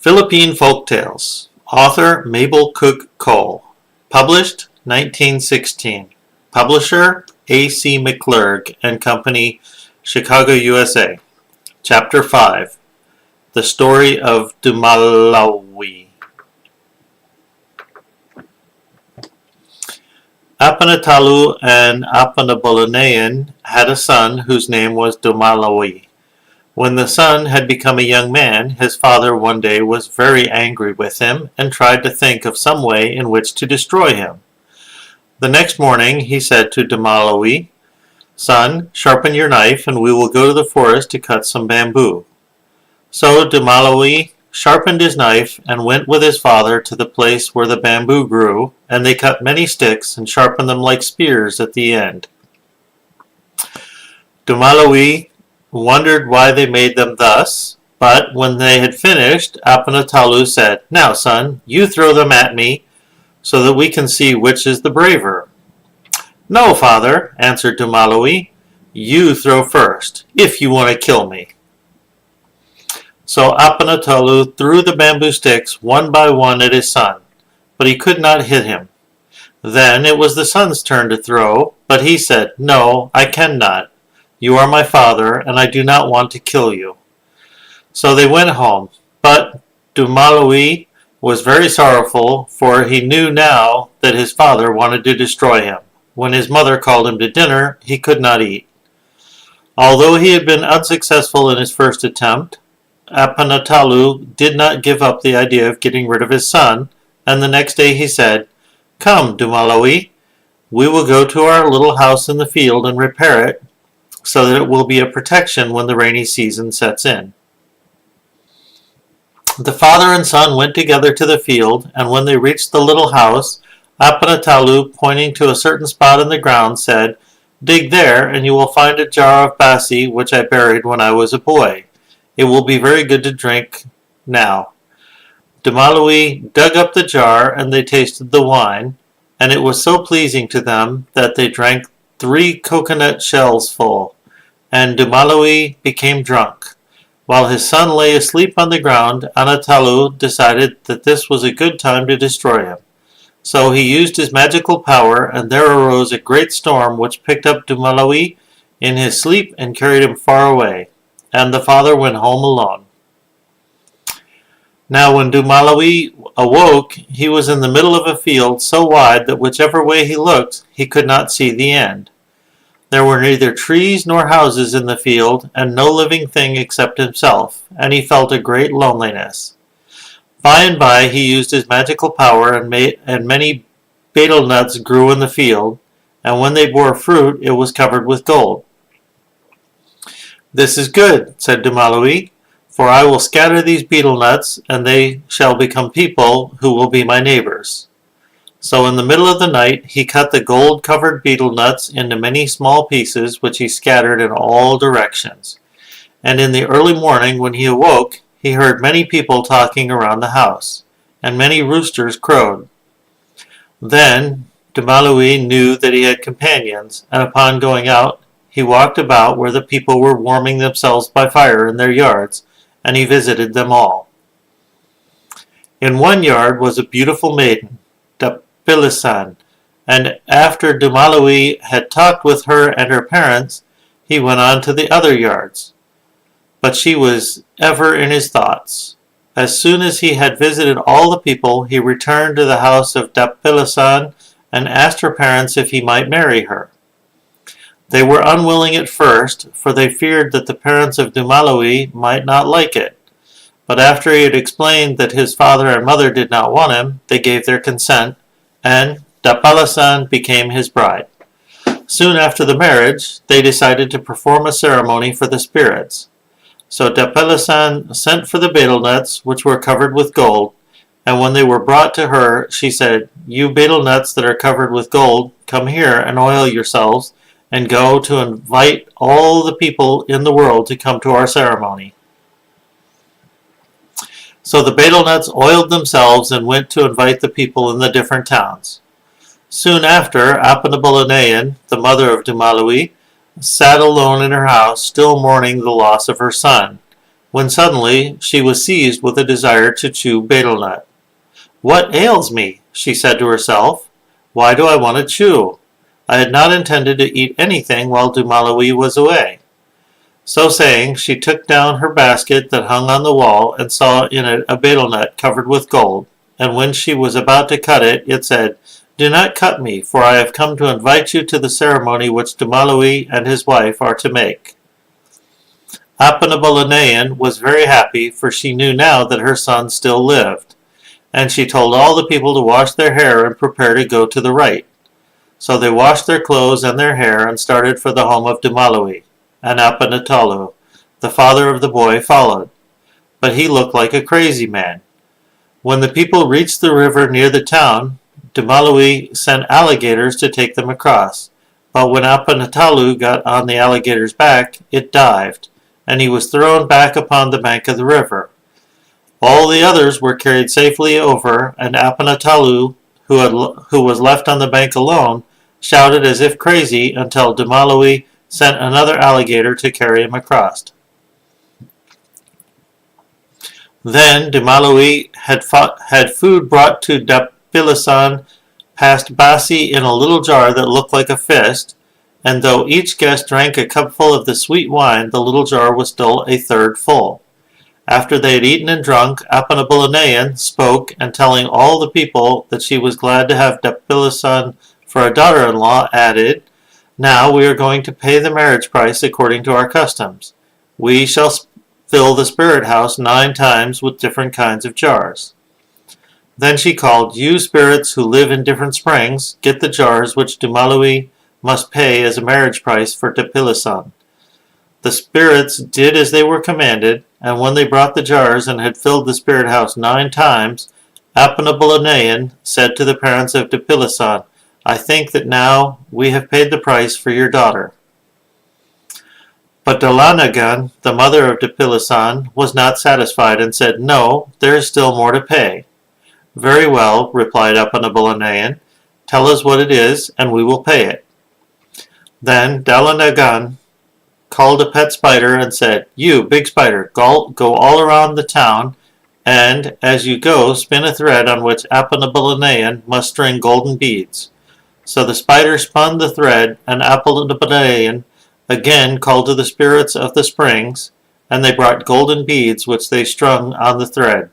Philippine Folktales. Author Mabel Cook Cole. Published 1916. Publisher A.C. McClurg and Company, Chicago, USA. Chapter 5. The Story of Dumalawi. Apanatalu and Apanabolonayan had a son whose name was Dumalawi. When the son had become a young man, his father one day was very angry with him and tried to think of some way in which to destroy him. The next morning he said to Dumalawi, "Son, sharpen your knife and we will go to the forest to cut some bamboo." So Dumalawi sharpened his knife and went with his father to the place where the bamboo grew, and they cut many sticks and sharpened them like spears at the end. Dumalawi wondered why they made them thus, but when they had finished, Apanatalu said, "Now, son, you throw them at me, so that we can see which is the braver." "No, father," answered Dumalawi, "you throw first, if you want to kill me." So Apanatalu threw the bamboo sticks one by one at his son, but he could not hit him. Then it was the son's turn to throw, but he said, "No, I cannot. You are my father, and I do not want to kill you." So they went home, but Dumalawi was very sorrowful, for he knew now that his father wanted to destroy him. When his mother called him to dinner, he could not eat. Although he had been unsuccessful in his first attempt, Apanatalu did not give up the idea of getting rid of his son, and the next day he said, "Come, Dumalawi, we will go to our little house in the field and repair it, so that it will be a protection when the rainy season sets in." The father and son went together to the field, and when they reached the little house, Apanatalu, pointing to a certain spot in the ground, said, "Dig there, and you will find a jar of basi which I buried when I was a boy. It will be very good to drink now." Dumalawi dug up the jar, and they tasted the wine, and it was so pleasing to them that they drank 3 coconut shells full, and Dumalawi became drunk. While his son lay asleep on the ground, Anatalu decided that this was a good time to destroy him. So he used his magical power, and there arose a great storm which picked up Dumalawi in his sleep and carried him far away, and the father went home alone. Now when Dumalawi awoke, he was in the middle of a field so wide that whichever way he looked, he could not see the end. There were neither trees nor houses in the field, and no living thing except himself, and he felt a great loneliness. By and by he used his magical power, and many betel nuts grew in the field, and when they bore fruit, it was covered with gold. "This is good," said Dumalawi, "for I will scatter these betel nuts, and they shall become people who will be my neighbors." So in the middle of the night he cut the gold-covered betel nuts into many small pieces, which he scattered in all directions. And in the early morning when he awoke, he heard many people talking around the house, and many roosters crowed. Then Dumalawi knew that he had companions, and upon going out, he walked about where the people were warming themselves by fire in their yards, and he visited them all. In one yard was a beautiful maiden, Dapilisan, and after Dumalawi had talked with her and her parents, he went on to the other yards. But she was ever in his thoughts. As soon as he had visited all the people, he returned to the house of Dapilisan and asked her parents if he might marry her. They were unwilling at first, for they feared that the parents of Dumalawi might not like it. But after he had explained that his father and mother did not want him, they gave their consent, and Dapilisan became his bride. Soon after the marriage, they decided to perform a ceremony for the spirits. So Dapilisan sent for the betel nuts, which were covered with gold, and when they were brought to her, she said, "You betel nuts that are covered with gold, come here and oil yourselves, and go to invite all the people in the world to come to our ceremony." So the betel nuts oiled themselves and went to invite the people in the different towns. Soon after, Apanabolonayan, the mother of Dumalawi, sat alone in her house, still mourning the loss of her son, when suddenly she was seized with a desire to chew betel nut. "What ails me?" she said to herself. "Why do I want to chew? I had not intended to eat anything while Dumalawi was away." So saying, she took down her basket that hung on the wall and saw in it a betel nut covered with gold, and when she was about to cut it, it said, "Do not cut me, for I have come to invite you to the ceremony which Dumalawi and his wife are to make." Apanabalanan was very happy, for she knew now that her son still lived, and she told all the people to wash their hair and prepare to go to the rite. So they washed their clothes and their hair and started for the home of Dumalawi, and Apanatalu, the father of the boy, followed. But he looked like a crazy man. When the people reached the river near the town, Dumalawi sent alligators to take them across. But when Apanatalu got on the alligator's back, it dived, and he was thrown back upon the bank of the river. All the others were carried safely over, and Apanatalu, who was left on the bank alone, shouted as if crazy until Dumalawi sent another alligator to carry him across. Then Dumalawi had food brought to Dapilasan, passed Basi in a little jar that looked like a fist, and though each guest drank a cupful of the sweet wine, the little jar was still a third full. After they had eaten and drunk, Apanabalanan spoke, and telling all the people that she was glad to have Dapilasan for a daughter-in-law, added, "Now we are going to pay the marriage price according to our customs. We shall fill the spirit house 9 times with different kinds of jars." Then she called, "You spirits who live in different springs, get the jars which Dumalawi must pay as a marriage price for Dapilasan." The spirits did as they were commanded, and when they brought the jars and had filled the spirit house 9 times, Apanabalanan said to the parents of Dapilasan, "I think that now we have paid the price for your daughter." But Dalanagan, the mother of Dapilasan, was not satisfied and said, "No, there is still more to pay." "Very well," replied Apanabalanan, "tell us what it is, and we will pay it." Then Dalanagan called a pet spider and said, "You, big spider, go all around the town, and as you go, spin a thread on which Apanabalanan must string golden beads." So the spider spun the thread, and Apanabalanan again called to the spirits of the springs, and they brought golden beads which they strung on the thread.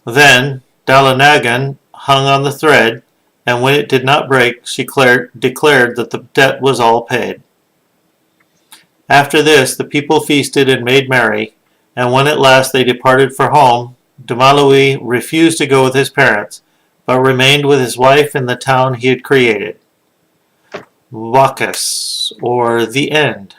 Then Dalanagan hung on the thread, and when it did not break, she declared that the debt was all paid. After this, the people feasted and made merry, and when at last they departed for home, Dumalawi refused to go with his parents, but remained with his wife in the town he had created. Wakas, or the end.